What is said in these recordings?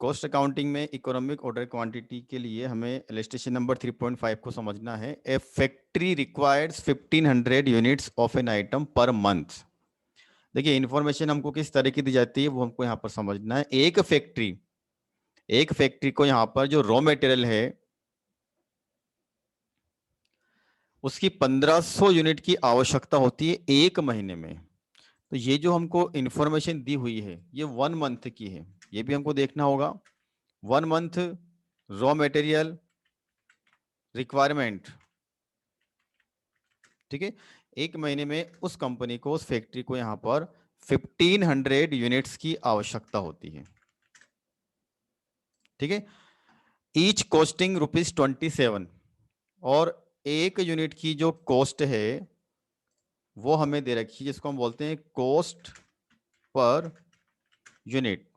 Cost accounting में economic order quantity के लिए हमें इलस्ट्रेशन नंबर 3.5 को समझना है। A factory requires 1500 units of an item per month. देखिए इन्फॉर्मेशन हमको किस तरह की दी जाती है वो हमको यहाँ पर समझना है। एक फैक्ट्री को यहाँ पर जो रॉ मटेरियल है उसकी 1500 यूनिट की आवश्यकता होती है एक महीने में। तो ये जो हमको इन्फॉर्मेशन दी हुई है ये 1 मंथ की है, ये भी हमको देखना होगा। 1 मंथ रॉ मटेरियल रिक्वायरमेंट, ठीक है। एक महीने में उस कंपनी को, उस फैक्ट्री को यहां पर 1500 यूनिट्स की आवश्यकता होती है, ठीक है। ईच कॉस्टिंग ₹27, और एक यूनिट की जो कॉस्ट है वो हमें दे रखी है जिसको हम बोलते हैं कॉस्ट पर यूनिट।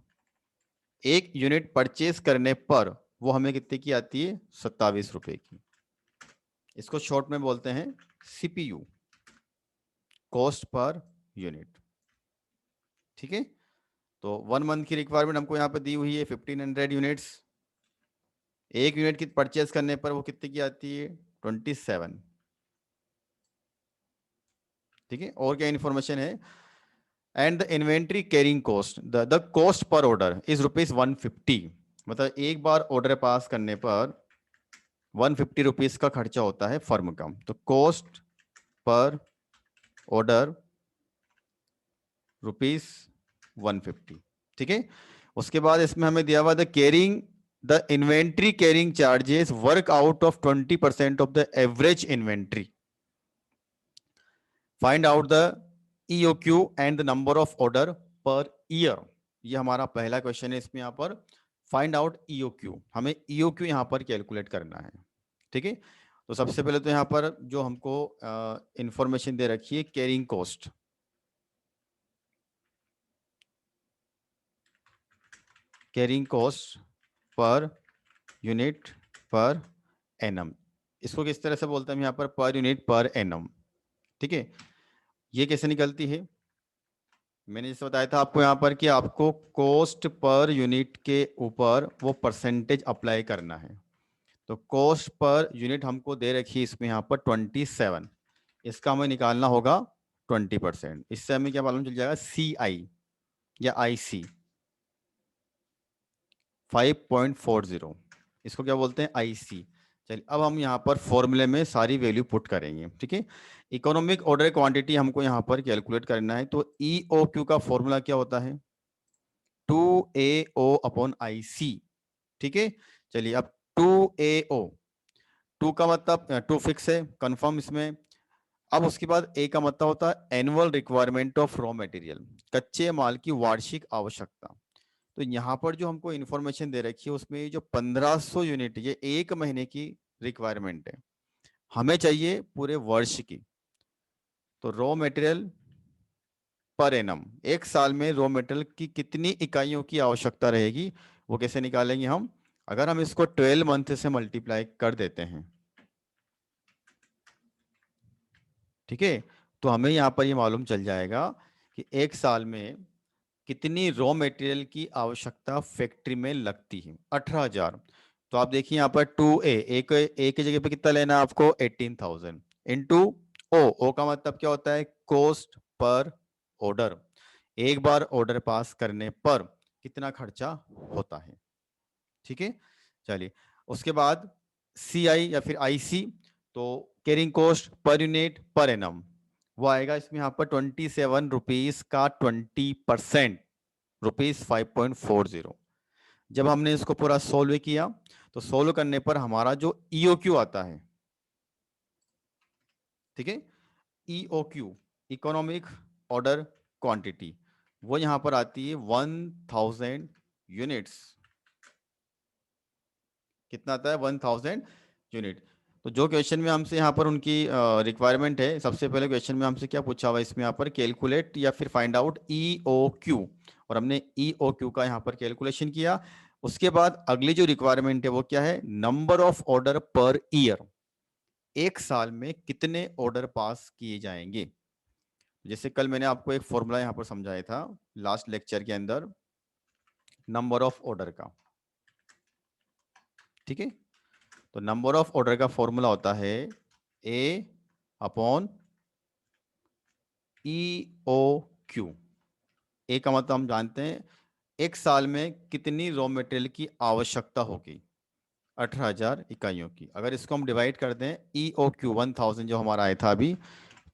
एक यूनिट परचेज करने पर वो हमें कितने की आती है? ₹27 की। इसको शॉर्ट में बोलते हैं सीपीयू, कॉस्ट पर यूनिट, ठीक है। तो 1 मंथ की रिक्वायरमेंट हमको यहाँ पे दी हुई है 1500 यूनिट्स। एक यूनिट की परचेज करने पर वो कितने की आती है? 27, ठीक है। और क्या इन्फॉर्मेशन है? And the inventory carrying cost, the cost per order is ₹150। मतलब एक बार ऑर्डर पास करने पर 150 रुपीज का खर्चा होता है फर्म का। तो कॉस्ट पर ऑर्डर ₹150, ठीक है। उसके बाद इसमें हमें दिया हुआ the inventory carrying charges work out of 20% of the average inventory. Find out the EOQ and the number of order per year. ये हमारा पहला क्वेश्चन है इसमें। यहाँ पर फाइंड आउट ईओक्यू, हमें ईओक्यू यहाँ पर कैलकुलेट करना है, ठीक है। तो सबसे पहले तो यहाँ पर जो हमको इंफॉर्मेशन दे रखी है carrying cost, carrying cost per unit per annum. इसको किस तरह से बोलते हैं हम यहाँ पर यूनिट पर एनम, ठीक है। ये कैसे निकलती है? मैंने जैसे बताया था आपको यहाँ पर कि आपको कॉस्ट पर यूनिट के ऊपर वो परसेंटेज अप्लाई करना है। तो कॉस्ट पर यूनिट हमको दे रखी है इसमें यहाँ पर 27, इसका हमें निकालना होगा 20%। इससे हमें क्या मालूम चल जाएगा? CI या IC 5.40, इसको क्या बोलते हैं? IC। चलिए अब हम यहाँ पर फॉर्मूले में सारी वैल्यू पुट करेंगे, ठीक है। इकोनॉमिक ऑर्डर क्वांटिटी हमको यहाँ पर कैलकुलेट करना है। तो EOQ का फॉर्मूला क्या होता है? 2AO/IC, ठीक है। चलिए अब 2AO, 2 का मतलब 2 फिक्स है, कंफर्म इसमें। अब उसके बाद A का मतलब होता है annual requirement of raw material, कच्चे माल की वार्षिक आवश्यकता। तो यहाँ पर जो हमको इन्फॉर्मेशन दे रखी है उसमें ये जो 1500 यूनिट, ये एक महीने की रिक्वायरमेंट है, हमें चाहिए पूरे वर्ष की। तो रॉ मटेरियल पर एनम, एक साल में रॉ मटेरियल की कितनी इकाइयों की आवश्यकता रहेगी वो कैसे निकालेंगे हम? अगर हम इसको 12 मंथ से मल्टीप्लाई कर देते हैं, ठीक है, तो हमें यहाँ पर ये मालूम चल जाएगा कि एक साल में कितनी रॉ मटेरियल की आवश्यकता फैक्ट्री में लगती है। 18,000। तो आप देखिए यहाँ पर 2A, एक एक की जगह पे कितना लेना है आपको? 18,000 इंटू ओ का मतलब क्या होता है? Cost per order. एक बार ऑर्डर पास करने पर कितना खर्चा होता है, ठीक है। चलिए उसके बाद CI या फिर IC, तो carrying cost per unit per annum, वो आएगा इसमें यहाँ पर 27 रुपीज का 20%, ₹5.40। जब हमने इसको पूरा सोल्व किया तो सोल्व करने पर हमारा जो EOQ आता है, ठीक है, EOQ इकोनॉमिक ऑर्डर क्वांटिटी, वो यहां पर आती है 1000 यूनिट्स। कितना आता है? 1000 यूनिट। तो जो क्वेश्चन में हमसे यहाँ पर उनकी रिक्वायरमेंट है, सबसे पहले क्वेश्चन में हमसे क्या पूछा हुआ है इसमें यहाँ पर? कैलकुलेट या फिर फाइंड आउट EOQ, और हमने EOQ का यहाँ पर कैलकुलेशन किया। उसके बाद अगली जो रिक्वायरमेंट है वो क्या है? Number of order per year, एक साल में कितने ऑर्डर पास किए जाएंगे। जैसे कल मैंने आपको एक फॉर्मूला यहाँ पर समझाया था लास्ट लेक्चर के अंदर, नंबर ऑफ ऑर्डर का, ठीक है। तो नंबर ऑफ ऑर्डर का फॉर्मूला होता है ए अपॉन ई ओ क्यू। ए का मतलब हम जानते हैं एक साल में कितनी रॉ मटेरियल की आवश्यकता होगी, 18,000 इकाइयों की। अगर इसको हम डिवाइड कर दें ई ओ क्यू 1000 जो हमारा आया था अभी,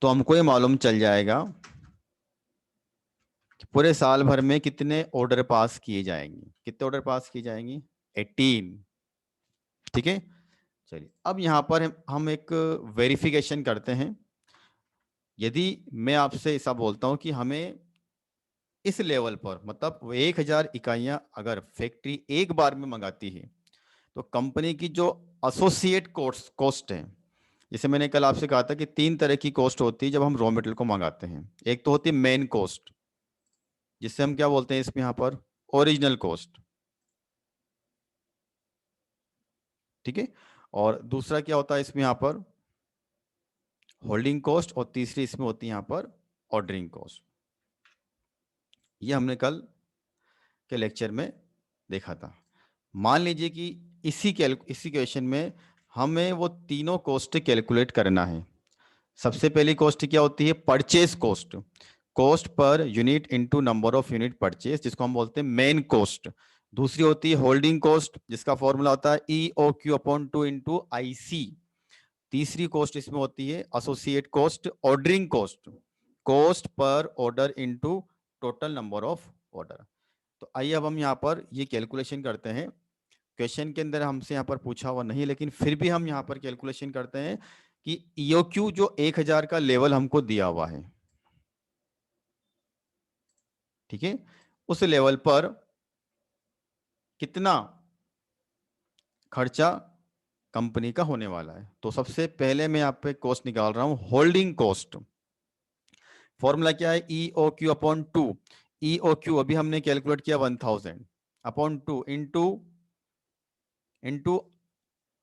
तो हमको ये मालूम चल जाएगा कि पूरे साल भर में कितने ऑर्डर पास किए जाएंगे। कितने ऑर्डर पास किए जाएंगे? 18। ठीक है। चलिए अब यहाँ पर हम एक वेरिफिकेशन करते हैं। यदि मैं आपसे ऐसा बोलता हूँ कि हमें इस लेवल पर, मतलब वो 1000 इकाइयाँ अगर फैक्ट्री एक बार में मंगाती है, तो कंपनी की जो एसोसिएट कॉस्ट कॉस्ट है, जैसे मैंने कल आपसे कहा था कि 3 तरह की कॉस्ट होती है जब हम रॉ मटेरियल को मंगाते हैं। एक तो होती है मेन कॉस्ट, जिससे हम क्या बोलते हैं इसमें यहाँ पर, ओरिजिनल कॉस्ट। ठीक है। और दूसरा क्या होता है इसमें यहाँ पर, होल्डिंग कॉस्ट। और तीसरी इसमें होती है यहाँ पर ऑर्डरिंग कॉस्ट। ये हमने कल के लेक्चर में देखा था। मान लीजिए कि इसी क्वेश्चन में हमें वो तीनों कॉस्ट कैलकुलेट करना है। सबसे पहली कॉस्ट क्या होती है? Purchase cost. Cost per unit into number of unit purchase, जिसको हम बोलते हैं मेन कॉस्ट। दूसरी होती है होल्डिंग कॉस्ट, जिसका फॉर्मूला होता है ई ओ क्यू अपॉन 2 इंटू आई सी। तीसरी कॉस्ट इसमें होती है associate cost, ordering cost. Cost per order into total number of order. तो आइए अब हम यहाँ पर ये कैलकुलेशन करते हैं। क्वेश्चन के अंदर हमसे यहाँ पर पूछा हुआ नहीं, लेकिन फिर भी हम यहाँ पर कैलकुलेशन करते हैं कि ईओक्यू जो 1000 का लेवल हमको दिया हुआ है, ठीक है, उस लेवल पर कितना खर्चा कंपनी का होने वाला है। तो सबसे पहले मैं यहाँ पे कॉस्ट निकाल रहा हूं, होल्डिंग कॉस्ट। फॉर्मूला क्या है? ई ओ क्यू अपॉन 2। ई ओ क्यू अभी हमने कैलकुलेट किया 1000 अपॉन 2 इंटू इंटू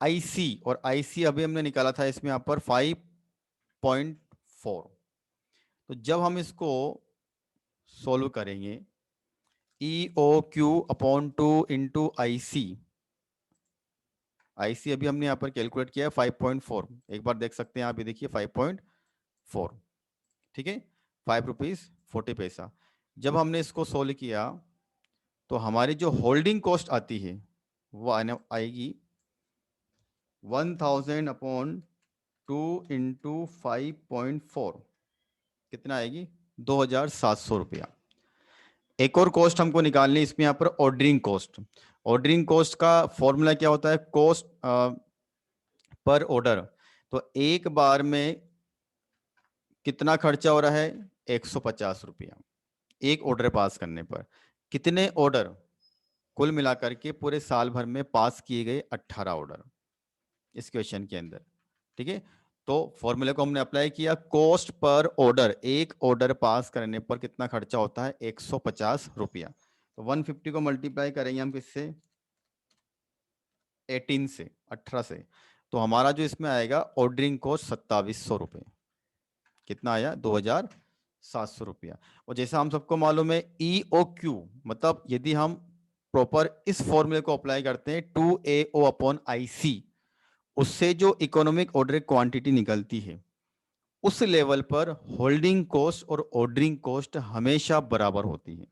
आईसी। और आईसी अभी हमने निकाला था इसमें यहाँ पर 5.4। तो जब हम इसको सोल्व करेंगे, ई ओ क्यू अपॉन 2 इंटू आई सी। आई सी अभी हमने यहाँ पर कैलकुलेट किया है 5.4। एक बार देख सकते हैं आप, ये देखिए 5.4। ठीक है, 5 रुपीज 40 पैसा। जब हमने इसको सोल्व किया तो हमारी जो होल्डिंग कॉस्ट आती है वो आएगी 1000 अपॉन 2 इंटू 5.4। कितना आएगी? 2700 रुपया। एक और कॉस्ट हमको निकालनी है इसमें यहाँ पर, ऑर्डरिंग कॉस्ट। ऑर्डरिंग कॉस्ट का फॉर्मूला क्या होता है? Cost per order. तो एक बार में कितना खर्चा हो रहा है? 150 रुपया एक ऑर्डर पास करने पर। कितने ऑर्डर कुल मिलाकर के पूरे साल भर में पास किए गए? 18 ऑर्डर इस क्वेश्चन के अंदर। ठीक है। तो फॉर्मूले को हमने अप्लाई किया, कॉस्ट पर ऑर्डर, एक ऑर्डर पास करने पर कितना खर्चा होता है? 150 रुपया। तो 150 को मल्टीप्लाई करेंगे हम किससे? 18 से, 18 से। तो हमारा जो इसमें आएगा ऑर्डरिंग कॉस्ट 2700 रुपये। कितना आया? 2700 रुपया। और जैसा हम सबको मालूम है ई ओ क्यू, मतलब यदि हम प्रॉपर इस फॉर्मूले को अप्लाई करते हैं 2AO अपॉन आई सी, उससे जो इकोनॉमिक ऑर्डर क्वांटिटी निकलती है, उस लेवल पर होल्डिंग कॉस्ट और ऑर्डरिंग कॉस्ट हमेशा बराबर होती है।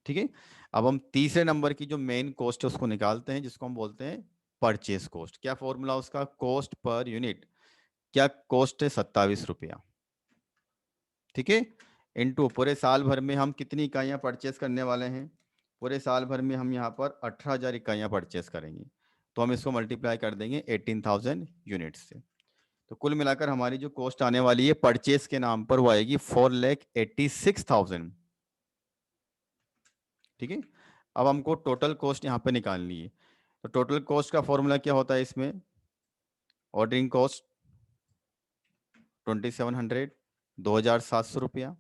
ठीक है। अब हम तीसरे नंबर की जो मेन कॉस्ट है उसको निकालते हैं, जिसको हम बोलते हैं परचेज कॉस्ट। क्या फॉर्मूला उसका? Cost per unit. क्या कॉस्ट है? 27 रुपया। ठीक है। इनटू पूरे साल भर में हम कितनी इकाइयां परचेस करने वाले हैं? पूरे साल भर में हम यहाँ पर 18,000 इकाइयां परचेस करेंगे। तो हम इसको मल्टीप्लाई कर देंगे 18,000 यूनिट से। तो कुल मिलाकर हमारी जो कॉस्ट आने वाली है परचेस के नाम पर, वो आएगी 4,86,000। ठीक है। अब हमको टोटल कॉस्ट यहाँ पे निकालनी है। तो टोटल कॉस्ट का फॉर्मूला क्या होता है इसमें? ऑर्डरिंग कॉस्ट 2700, 2,700 रुपया,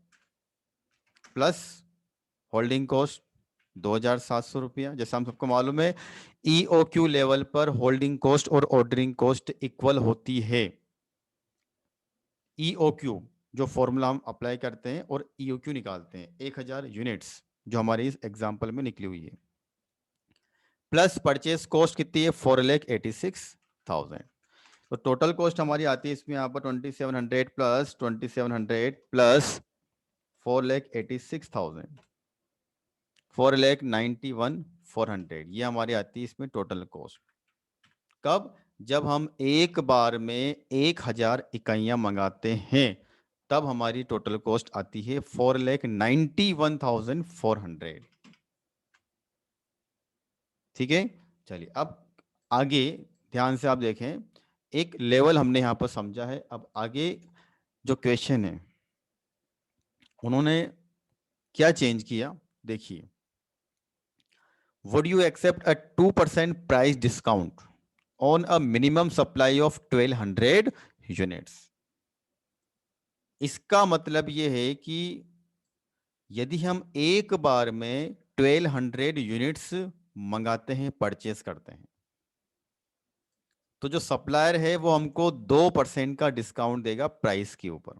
प्लस होल्डिंग कॉस्ट 2,700 रुपया। जैसा हम सबको मालूम है ईओक्यू लेवल पर होल्डिंग कॉस्ट और ऑर्डरिंग कॉस्ट इक्वल होती है। ईओक्यू जो फॉर्मूला हम अप्लाई करते हैं और ईओक्यू निकालते हैं 1000 यूनिट्स, जो हमारी इस एग्जांपल में निकली हुई है, प्लस परचेस कॉस्ट कितनी है 4,86,000। तो टोटल कॉस्ट हमारी आती है इसमें यहाँ पर 2,700 प्लस 2,700 प्लस 4,86,000, 4,91,400, ये हमारी आती है इसमें टोटल कॉस्ट। कब? जब हम एक बार में 1,000 इकाइयां मंगाते हैं तब हमारी टोटल कॉस्ट आती है 4,91,400। ठीक है, चलिए अब आगे ध्यान से आप देखें, एक लेवल हमने यहां पर समझा है। अब आगे जो क्वेश्चन है उन्होंने क्या चेंज किया, देखिए। Would you accept a 2% price discount on a minimum supply of 1,200 units. इसका मतलब यह है कि यदि हम एक बार में 1,200 यूनिट्स मंगाते हैं, परचेस करते हैं, तो जो सप्लायर है वो हमको 2% का डिस्काउंट देगा प्राइस के ऊपर।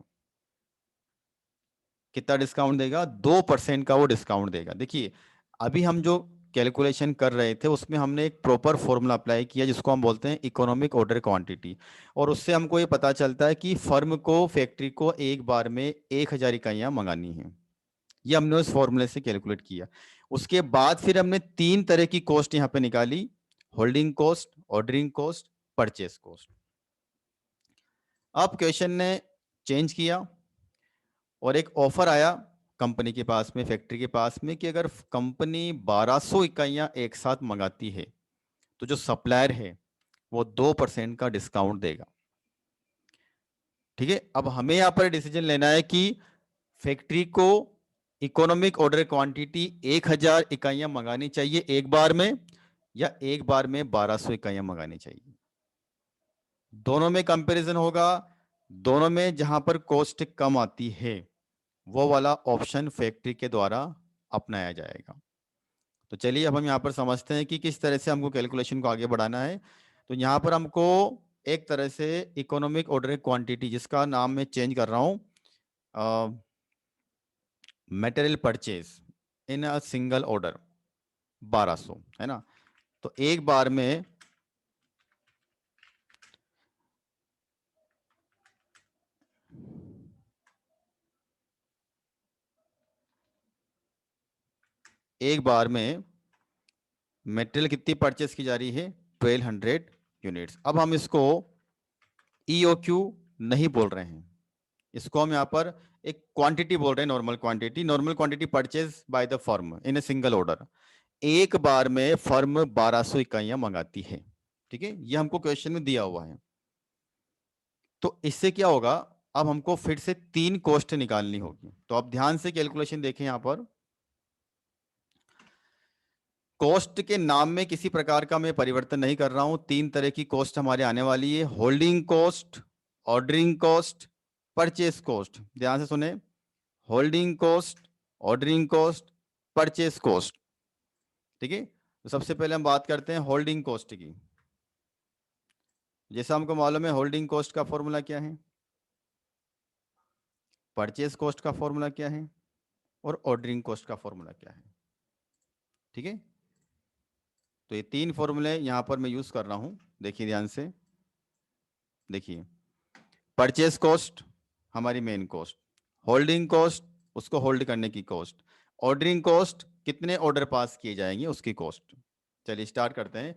कितना डिस्काउंट देगा? 2% का वो डिस्काउंट देगा। देखिए, अभी हम जो कैलकुलेशन कर रहे थे उसमें हमने एक प्रॉपर फॉर्मूला अप्लाई किया जिसको हम बोलते हैं इकोनॉमिक ऑर्डर क्वांटिटी, और उससे हमको ये पता चलता है कि फर्म को, फैक्ट्री को एक बार में 1,000 इकाइयां मंगानी है। ये हमने उस फॉर्मूले से कैलकुलेट किया। उसके बाद फिर हमने 3 तरह की कॉस्ट यहां पे निकाली: holding cost, ordering cost, purchase cost. अब क्वेश्चन ने चेंज किया और एक ऑफर आया कंपनी के पास में, फैक्ट्री के पास में, कि अगर कंपनी 1,200 इकाइयां एक साथ मंगाती है तो जो सप्लायर है वो 2% का डिस्काउंट देगा। ठीक है, अब हमें यहां पर डिसीजन लेना है कि फैक्ट्री को इकोनॉमिक ऑर्डर क्वांटिटी 1,000 इकाइयां मंगानी चाहिए एक बार में, या एक बार में 1,200 इकाइयां मंगानी चाहिए। दोनों में कंपैरिजन होगा, दोनों में जहां पर कॉस्ट कम आती है वो वाला ऑप्शन फैक्ट्री के द्वारा अपनाया जाएगा। तो चलिए अब हम यहाँ पर समझते हैं कि किस तरह से हमको कैलकुलेशन को आगे बढ़ाना है। तो यहाँ पर हमको एक तरह से इकोनॉमिक ऑर्डर क्वांटिटी, जिसका नाम मैं चेंज कर रहा हूँ, material purchase in a single order 1,200, है ना। तो एक बार में मटेरियल कितनी परचेस की जा रही है? 1,200 यूनिट्स। अब हम इसको EOQ नहीं बोल रहे हैं, इसको हम यहाँ पर एक क्वांटिटी बोल रहे हैं, normal quantity. Normal quantity purchase by the firm in a single order. एक बार में फर्म 1,200 इकाइयां मंगाती है। ठीक है, ये हमको क्वेश्चन में दिया हुआ है। तो इससे क्या होगा, अब हमको फिर से 3 कॉस्ट निकालनी होगी। तो आप ध्यान से कैलकुलेशन देखें, यहां पर कॉस्ट के नाम में किसी प्रकार का मैं परिवर्तन नहीं कर रहा हूं। 3 तरह की कॉस्ट हमारे आने वाली है: holding cost, ordering cost, purchase cost. ध्यान से सुने, holding cost, ordering cost, purchase cost. ठीक है, तो सबसे पहले हम बात करते हैं होल्डिंग कॉस्ट की। जैसा हमको मालूम है, होल्डिंग कॉस्ट का फॉर्मूला क्या है, परचेस कॉस्ट का फॉर्मूला क्या है, और ऑर्डरिंग कॉस्ट का फॉर्मूला क्या है। ठीक है, तो ये 3 फॉर्मूले यहां पर मैं यूज कर रहा हूं। देखिए ध्यान से, देखिए, परचेस कॉस्ट हमारी मेन कॉस्ट, होल्डिंग कॉस्ट उसको होल्ड करने की कॉस्ट, ऑर्डरिंग कॉस्ट कितने ऑर्डर पास किए जाएंगे उसकी कॉस्ट। चलिए स्टार्ट करते हैं।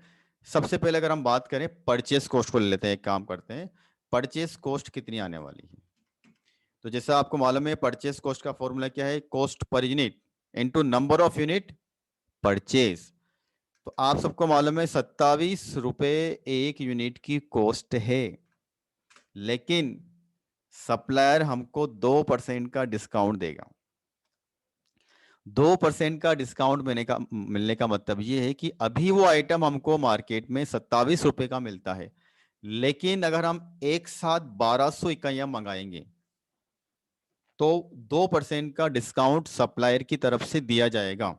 सबसे पहले अगर हम बात करें परचेस कॉस्ट को ले लेते हैं। एक काम करते हैं, परचेस कॉस्ट कितनी आने वाली है। तो जैसा आपको मालूम है, परचेस कॉस्ट का फॉर्मूला क्या है, cost per unit into number of unit purchase. तो आप सबको मालूम है 27 रुपए एक यूनिट की कॉस्ट है, लेकिन सप्लायर हमको 2% का डिस्काउंट देगा। 2% का डिस्काउंट मिलने का मतलब ये है कि अभी वो आइटम हमको मार्केट में 27 रुपए का मिलता है, लेकिन अगर हम एक साथ 1,200 इकाइयां मंगाएंगे तो 2% का डिस्काउंट सप्लायर की तरफ से दिया जाएगा।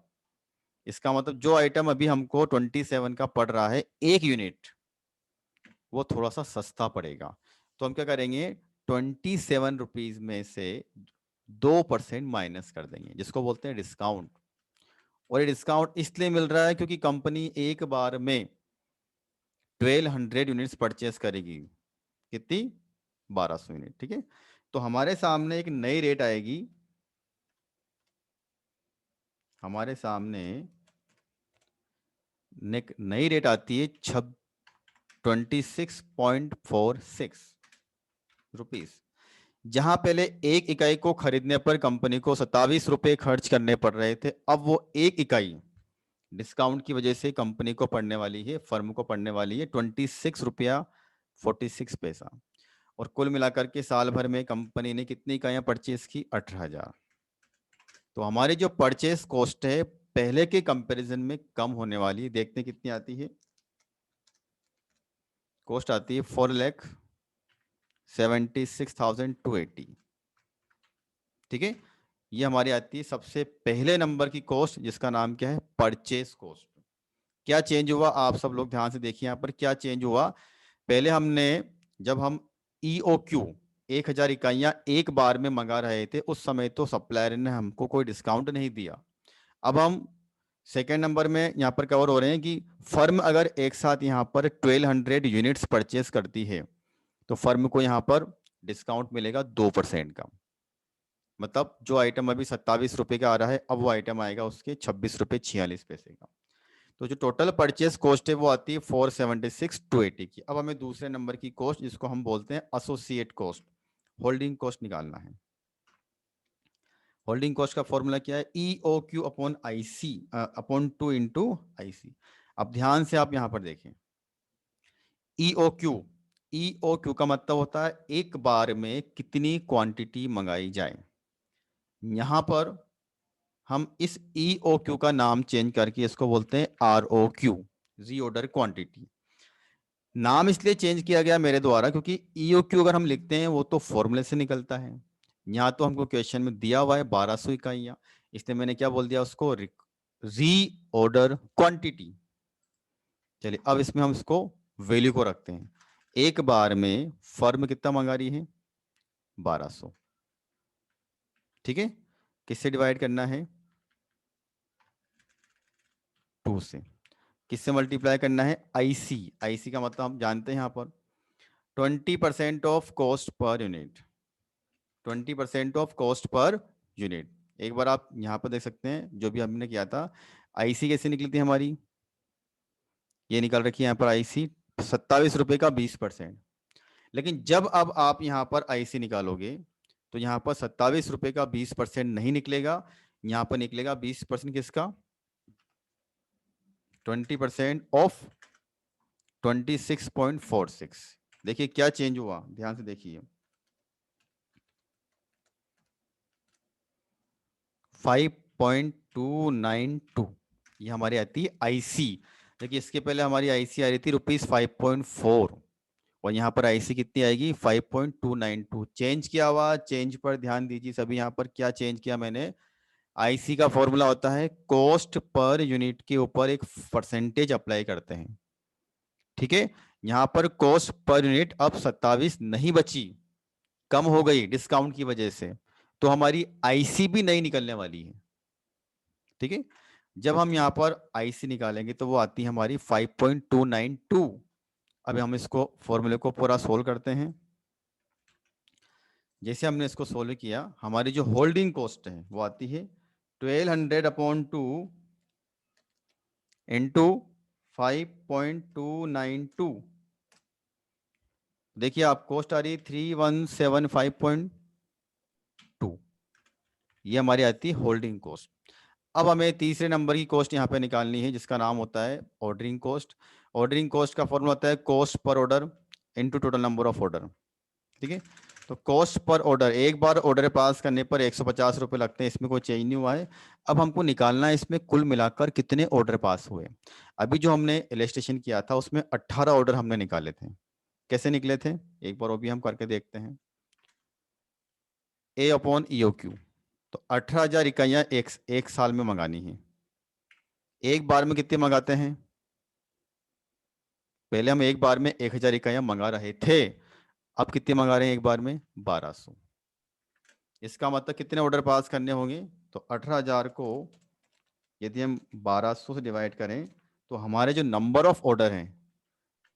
इसका मतलब जो आइटम अभी हमको 27 का पड़ रहा है एक यूनिट, वो थोड़ा सा सस्ता पड़ेगा। तो हम क्या करेंगे, 27 रुपीज में से 2% माइनस कर देंगे, जिसको बोलते हैं डिस्काउंट। और ये डिस्काउंट इसलिए मिल रहा है क्योंकि कंपनी एक बार में 1200 यूनिट्स परचेस करेगी। कितनी? 1200 यूनिट। ठीक है, तो हमारे सामने एक नई रेट आएगी, हमारे सामने नई रेट आती है 26.46 रुपीस। जहां पहले एक इकाई को खरीदने पर कंपनी को 27 रुपए खर्च करने पड़ रहे थे, अब वो एक इकाई डिस्काउंट की वजह से कंपनी को पड़ने वाली है, फर्म को पड़ने वाली है 26 रुपया 46 पैसा। और कुल मिलाकर के साल भर में कंपनी ने कितनी इकाइयां परचेज की? 18,000। तो हमारी जो परचेस कॉस्ट है पहले के कंपैरिजन में कम होने वाली है। देखते हैं कितनी आती है। कॉस्ट आती है 4,76,280। ठीक है, ये हमारी आती है सबसे पहले नंबर की कॉस्ट, जिसका नाम क्या है? Purchase cost. क्या चेंज हुआ आप सब लोग ध्यान से देखिए यहाँ पर क्या चेंज हुआ। पहले हमने, जब हम EOQ 1,000 इकाइयां एक बार में मंगा रहे थे, उस समय तो सप्लायर ने हमको कोई डिस्काउंट नहीं दिया। अब हम सेकेंड नंबर में यहाँ पर कवर हो रहे हैं कि फर्म अगर एक साथ यहाँ पर 1200 यूनिट्स परचेस करती है तो फर्म को यहाँ पर डिस्काउंट मिलेगा 2% का। मतलब जो आइटम अभी 27 रुपए का आ रहा है, अब वो आइटम आएगा उसके 26 रुपए 46 पैसे का। तो जो टोटल परचेस कॉस्ट है वो आती है 476,280 की। अब हमें दूसरे नंबर की कॉस्ट, जिसको हम बोलते हैं एसोसिएट कॉस्ट, होल्डिंग कॉस्ट निकालना है। होल्डिंग कॉस्ट का फॉर्मूला क्या है? EOQ upon IC upon 2 × IC। अब ध्यान से आप यहां पर देखें, EOQ का मतलब होता है एक बार में कितनी क्वांटिटी मंगाई जाए। यहां पर हम इस EOQ का नाम चेंज करके इसको बोलते हैं ROQ, रीऑर्डर क्वांटिटी। नाम इसलिए चेंज किया गया मेरे द्वारा क्योंकि EOQ अगर हम लिखते हैं वो तो फॉर्मूले से निकलता है। यहाँ तो हमको क्वेश्चन में दिया हुआ है 1200 इकाइयाँ, इसलिए मैंने क्या बोल दिया उसको? री ऑर्डर क्वांटिटी। चलिए अब इसमें हम इसको वैल्यू को रखते हैं। एक बार में फर्म कितना मंगा रही है? 1200। ठीक है, किससे डिवाइड करना है? 2 से। किससे मल्टीप्लाई करना है? IC का मतलब हम जानते हैं यहाँ पर 20% of cost per unit. 20% of cost per unit. एक बार आप यहाँ पर देख सकते हैं जो भी हमने किया था। IC कैसे निकली थी हमारी? ये निकल रखी है यहाँ पर IC 27 रुपए का 20%। लेकिन जब अब आप यहाँ पर IC निकालोगे तो यहाँ पर 27 रुपए का 20% नहीं निकलेगा, यहाँ पर निकलेगा 20% किसका? 20% ऑफ 26.46। देखिए क्या चेंज हुआ, ध्यान से देखिए। 5.292 ये हमारी आती है IC। देखिए इसके पहले हमारी IC आ रही थी ₹5.4 और यहाँ पर IC कितनी आएगी? 5.292। चेंज किया हुआ, चेंज पर ध्यान दीजिए सभी। यहाँ पर क्या चेंज किया मैंने? IC का फॉर्मूला होता है कॉस्ट पर यूनिट के ऊपर एक परसेंटेज अप्लाई करते हैं। ठीक है, यहाँ पर कॉस्ट पर यूनिट अब 27 नहीं बची, कम हो गई डिस्काउंट की वजह से, तो हमारी IC भी नहीं निकलने वाली है। ठीक है, जब हम यहाँ पर IC निकालेंगे तो वो आती है हमारी 5.292। अब हम इसको फॉर्मूले को पूरा सोल्व करते हैं। जैसे हमने इसको सोल्व किया, हमारी जो होल्डिंग कॉस्ट है वो आती है 1200 अपॉन 2 इंटू 5.292। देखिए आप कॉस्ट आ रही है 3175.2। ये हमारी आती है होल्डिंग कॉस्ट। अब हमें तीसरे नंबर की कॉस्ट यहाँ पे निकालनी है, जिसका नाम होता है ऑर्डरिंग कॉस्ट। ऑर्डरिंग कॉस्ट का फॉर्मूला होता है cost per order into total number of order. ठीक है, तो कॉस्ट पर ऑर्डर, एक बार ऑर्डर पास करने पर 150 रुपये लगते हैं, इसमें कोई चेंज नहीं हुआ है। अब हमको निकालना है इसमें कुल मिलाकर कितने ऑर्डर पास हुए। अभी जो हमने इलस्ट्रेशन किया था उसमें 18 ऑर्डर हमने निकाले थे। कैसे निकले थे एक बार वो भी हम करके देखते हैं। A अपॉन EOQ, तो 18,000 इकाइयाँ एक साल में मंगानी है। एक बार में कितने मंगाते हैं? पहले हम एक बार में 1,000 इकाइयाँ मंगा रहे थे, अब कितने मंगा रहे हैं एक बार में? 1200। इसका मतलब कितने ऑर्डर पास करने होंगे? तो 18,000 को यदि हम 1200 से डिवाइड करें तो हमारे जो नंबर ऑफ ऑर्डर हैं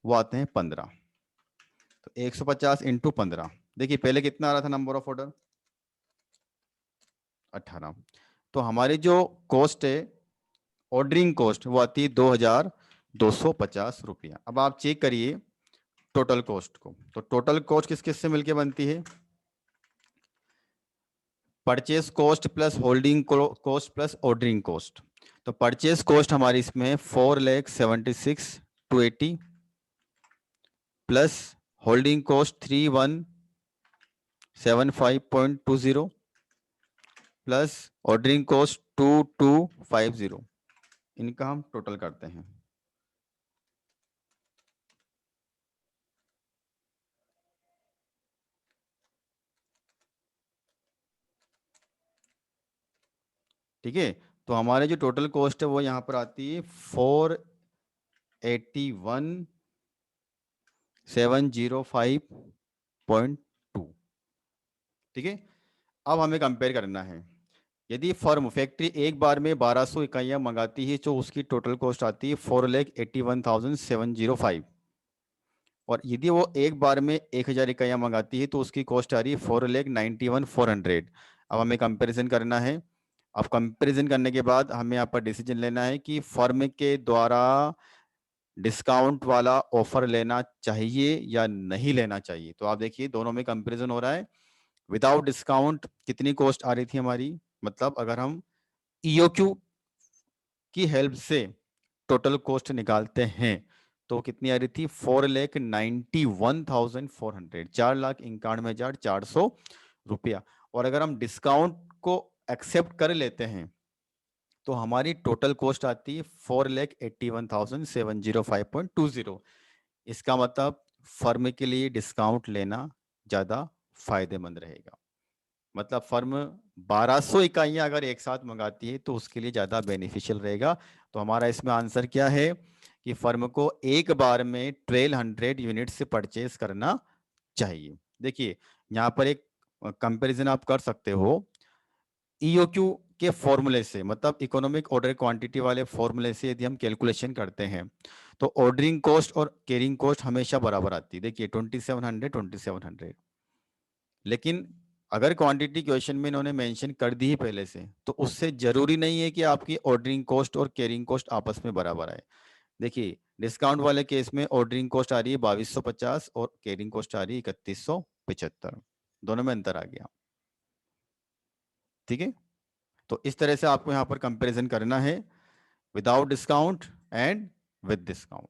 वो आते हैं 15। तो 150 इंटू 15, देखिए पहले कितना आ रहा था नंबर ऑफ ऑर्डर, 18। तो हमारी जो कॉस्ट है, ऑर्डरिंग कॉस्ट, वो आती है 2250 रुपया। अब आप चेक करिए टोटल कॉस्ट को। तो टोटल कॉस्ट किस किस से मिलके बनती है? Purchase cost plus holding cost plus ordering cost. तो परचेस कॉस्ट हमारी इसमें 4,76,280 plus holding cost 3,175.20 plus ordering cost 2,250। इनका हम टोटल करते हैं। ठीक है, तो हमारे जो टोटल कॉस्ट है वो यहाँ पर आती है 481,705.2। ठीक है, अब हमें कंपेयर करना है। यदि फर्म फैक्ट्री एक बार में 1200 इकाइयाँ मंगाती है तो उसकी टोटल कॉस्ट आती है 4,81,705। और यदि वो एक बार में 1000 इकाइयाँ मंगाती है तो उसकी कॉस्ट आ रही है 4,91,400। अब हमें कंपैरिजन करना है। अब कंपैरिजन करने के बाद हमें यहाँ पर डिसीजन लेना है कि फर्म के द्वारा डिस्काउंट वाला ऑफर लेना चाहिए या नहीं लेना चाहिए। तो आप देखिए दोनों में कंपैरिजन हो रहा है। विदाउट डिस्काउंट कितनी कॉस्ट आ रही थी हमारी, मतलब अगर हम ईओक्यू की हेल्प से टोटल कॉस्ट निकालते हैं तो कितनी आ रही थी? 4,91,400, 4,91,400 रुपया। और अगर हम डिस्काउंट को एक्सेप्ट कर लेते हैं तो हमारी टोटल कॉस्ट आती है 4,81,705.20। इसका मतलब फर्म के लिए डिस्काउंट लेना ज़्यादा फायदेमंद रहेगा। मतलब फर्म 1200 इकाइयां अगर एक साथ मंगाती है तो उसके लिए ज़्यादा बेनिफिशियल रहेगा। तो हमारा इसमें आंसर क्या है कि फर्म को एक बार में 1200 यूनिट से परचेज करना चाहिए। देखिए यहाँ पर एक कंपैरिजन आप कर सकते हो ईओक्यू के फॉर्मूले से, मतलब इकोनॉमिक ऑर्डर क्वांटिटी वाले फॉर्मूले से यदि हम कैलकुलेशन करते हैं तो ऑर्डरिंग कॉस्ट और कैरिंग कॉस्ट हमेशा बराबर आती है। देखिए 2700। लेकिन अगर क्वांटिटी क्वेश्चन में इन्होंने मेंशन कर दी ही पहले से तो उससे जरूरी नहीं है कि आपकी ऑर्डरिंग कॉस्ट और कैरिंग कॉस्ट आपस में बराबर आए। देखिए डिस्काउंट वाले केस में ऑर्डरिंग कॉस्ट आ रही है 2250 और कैरिंग कॉस्ट आ रही है 3175। दोनों में अंतर आ गया। ठीक है, तो इस तरह से आपको यहाँ पर कंपैरिजन करना है, without discount and with discount.